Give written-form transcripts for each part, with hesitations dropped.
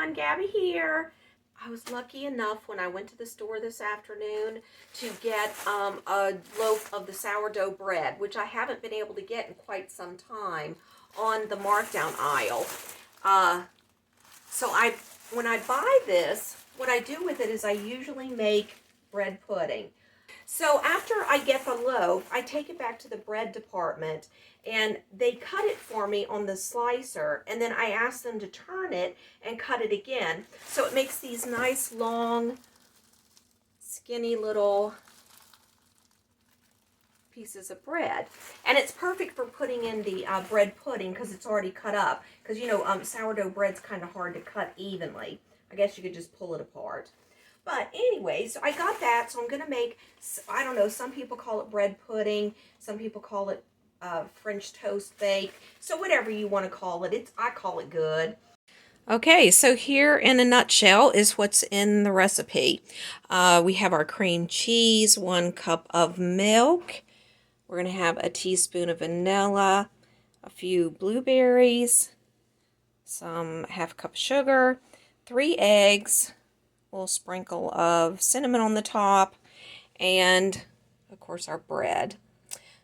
everyone, Gabby here. I was lucky enough when I went to the store this afternoon to get a loaf of the sourdough bread, which I haven't been able to get in quite some time, on the markdown aisle. So when I buy this, what I do with it is I usually make bread pudding. So after I get the loaf, I take it back to the bread department and they cut it for me on the slicer, and then I ask them to turn it and cut it again. So it makes these nice long skinny little pieces of bread, and it's perfect for putting in the bread pudding because it's already cut up, because you know sourdough bread's kind of hard to cut evenly. I guess you could just pull it apart. But anyway, so I got that, so I'm going to make, I don't know, some people call it bread pudding, some people call it French toast bake, so whatever you want to call it, I call it good. Okay, so here in a nutshell is what's in the recipe. We have our cream cheese, 1 cup of milk, we're going to have a teaspoon of vanilla, a few blueberries, some half cup of sugar, 3 eggs, a little sprinkle of cinnamon on the top, and of course our bread.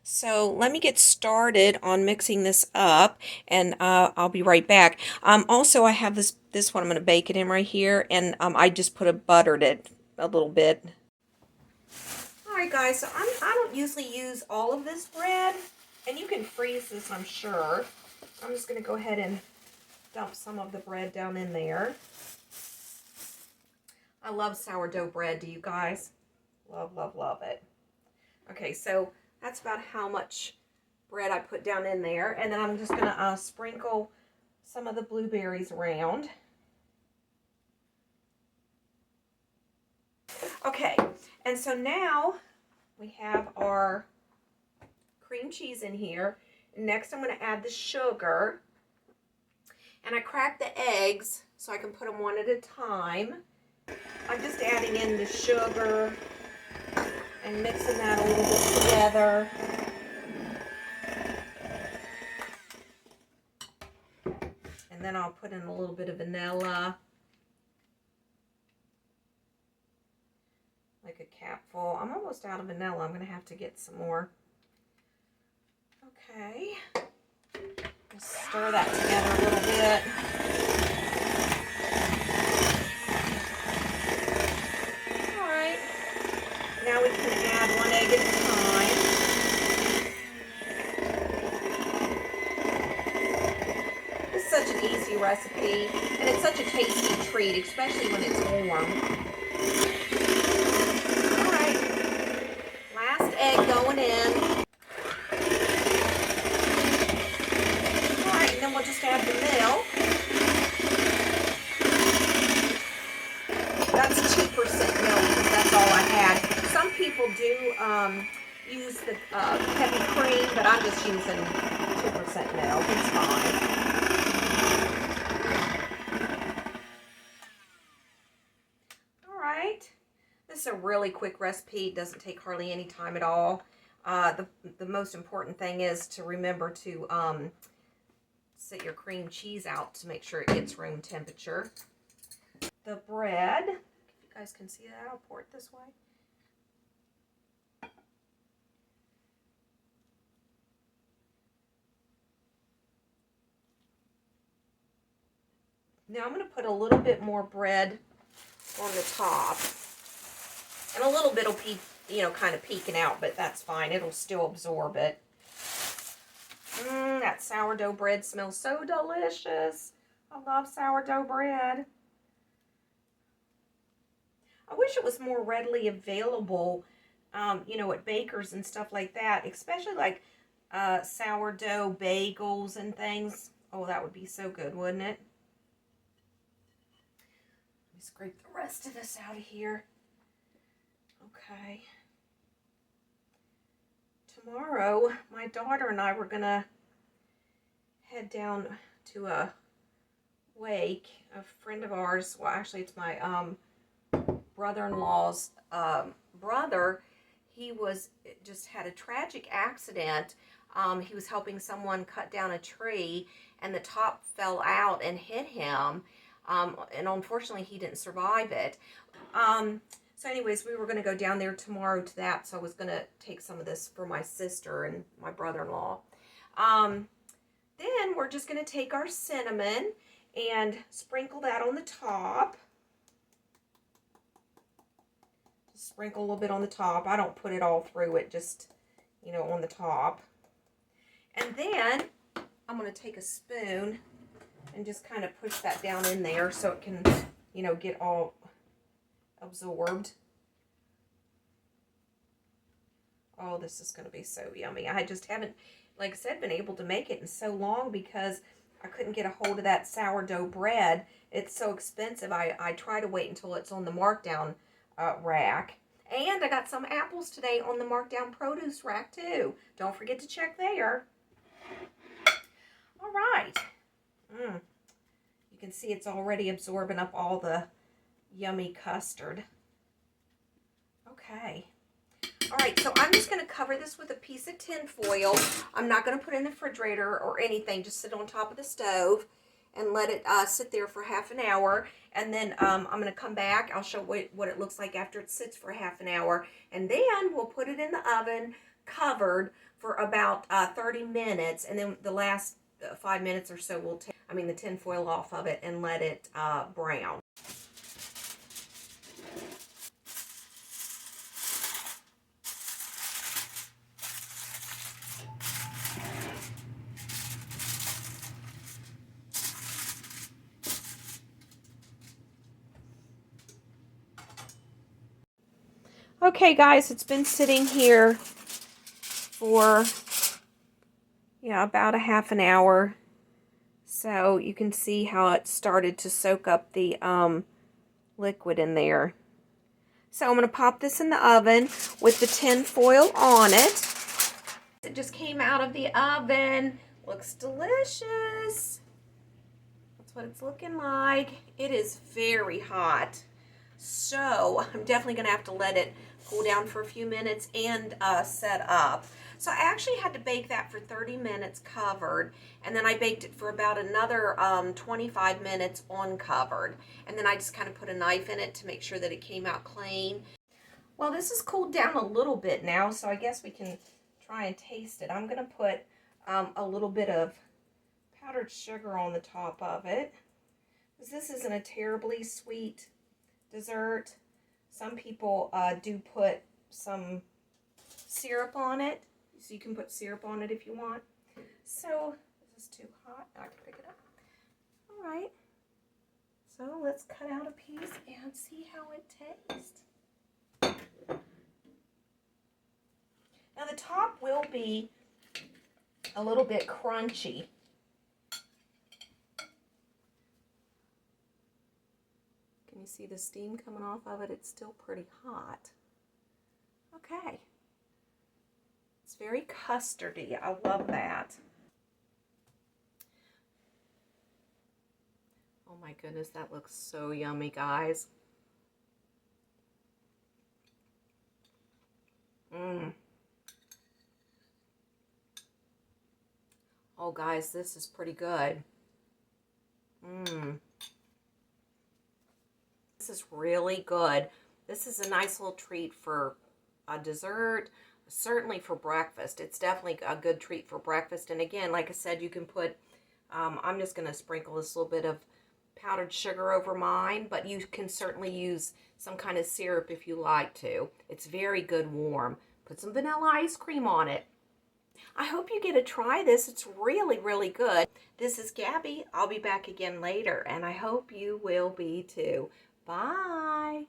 So let me get started on mixing this up, and I'll be right back. Also, I have this one I'm going to bake it in right here, and I just buttered it a little bit. Alright guys, so I don't usually use all of this bread, and you can freeze this, I'm sure. I'm just going to go ahead and dump some of the bread down in there. I love sourdough bread, do you guys? Love, love, love it. Okay, so that's about how much bread I put down in there. And then I'm just going to sprinkle some of the blueberries around. Okay, and so now we have our cream cheese in here. Next I'm going to add the sugar. And I crack the eggs so I can put them one at a time. I'm just adding in the sugar and mixing that a little bit together. And then I'll put in a little bit of vanilla. Like a capful. I'm almost out of vanilla. I'm going to have to get some more. Okay. Just stir that together a little bit. Now we can add 1 egg at a time. This is such an easy recipe, and it's such a tasty treat, especially when it's warm. Alright, last egg going in. Alright, and then we'll just add the milk. That's 2% milk, because that's all I had. Some people do use the heavy cream, but I'm just using 2% milk. It's fine. Alright. This is a really quick recipe. It doesn't take hardly any time at all. The most important thing is to remember to set your cream cheese out to make sure it gets room temperature. The bread, if you guys can see that, I'll pour it this way. Now I'm going to put a little bit more bread on the top. And a little bit will be, you know, kind of peeking out, but that's fine. It'll still absorb it. That sourdough bread smells so delicious. I love sourdough bread. I wish it was more readily available, you know, at bakers and stuff like that, especially like sourdough bagels and things. Oh, that would be so good, wouldn't it? Let me scrape the rest of this out of here. Okay. Tomorrow, my daughter and I were going to head down to a wake. A friend of ours, well, actually, it's my brother-in-law's brother. He just had a tragic accident. He was helping someone cut down a tree, and the top fell out and hit him. And unfortunately, he didn't survive it. So anyways, we were going to go down there tomorrow to that, so I was going to take some of this for my sister and my brother-in-law. Then we're just going to take our cinnamon and sprinkle that on the top. Just sprinkle a little bit on the top. I don't put it all through it, just, you know, on the top. And then I'm going to take a spoon and just kind of push that down in there so it can, you know, get all absorbed. Oh, this is going to be so yummy. I just haven't, like I said, been able to make it in so long because I couldn't get a hold of that sourdough bread. It's so expensive. I try to wait until it's on the markdown rack. And I got some apples today on the markdown produce rack too. Don't forget to check there. All right. You can see it's already absorbing up all the yummy custard. Okay. All right, so I'm just going to cover this with a piece of tin foil. I'm not going to put it in the refrigerator or anything. Just sit on top of the stove and let it sit there for half an hour. And then I'm going to come back. I'll show what it looks like after it sits for half an hour. And then we'll put it in the oven covered for about 30 minutes. And then the last 5 minutes or so we'll take, the tin foil off of it and let it brown. Okay guys, it's been sitting here for about a half an hour. So you can see how it started to soak up the liquid in there. So I'm going to pop this in the oven with the tin foil on it. It just came out of the oven. Looks delicious. That's what it's looking like. It is very hot. So I'm definitely going to have to let it cool down for a few minutes and set up. So I actually had to bake that for 30 minutes covered, and then I baked it for about another 25 minutes uncovered. And then I just kind of put a knife in it to make sure that it came out clean. Well, this has cooled down a little bit now, so I guess we can try and taste it. I'm going to put a little bit of powdered sugar on the top of it, because this isn't a terribly sweet dessert. Some people do put some syrup on it, so you can put syrup on it if you want. So this is too hot. I can pick it up. All right. So let's cut out a piece and see how it tastes. Now the top will be a little bit crunchy. Can you see the steam coming off of it? It's still pretty hot. Okay. It's very custardy. I love that. Oh my goodness, that looks so yummy, guys. Oh guys, this is pretty good. This is really good. This is a nice little treat for a dessert, certainly for breakfast. It's definitely a good treat for breakfast. And again, like I said, you can put, I'm just going to sprinkle this little bit of powdered sugar over mine, but you can certainly use some kind of syrup if you like to. It's very good warm. Put some vanilla ice cream on it. I hope you get to try this. It's really, really good. This is Gabby. I'll be back again later, and I hope you will be too. Bye.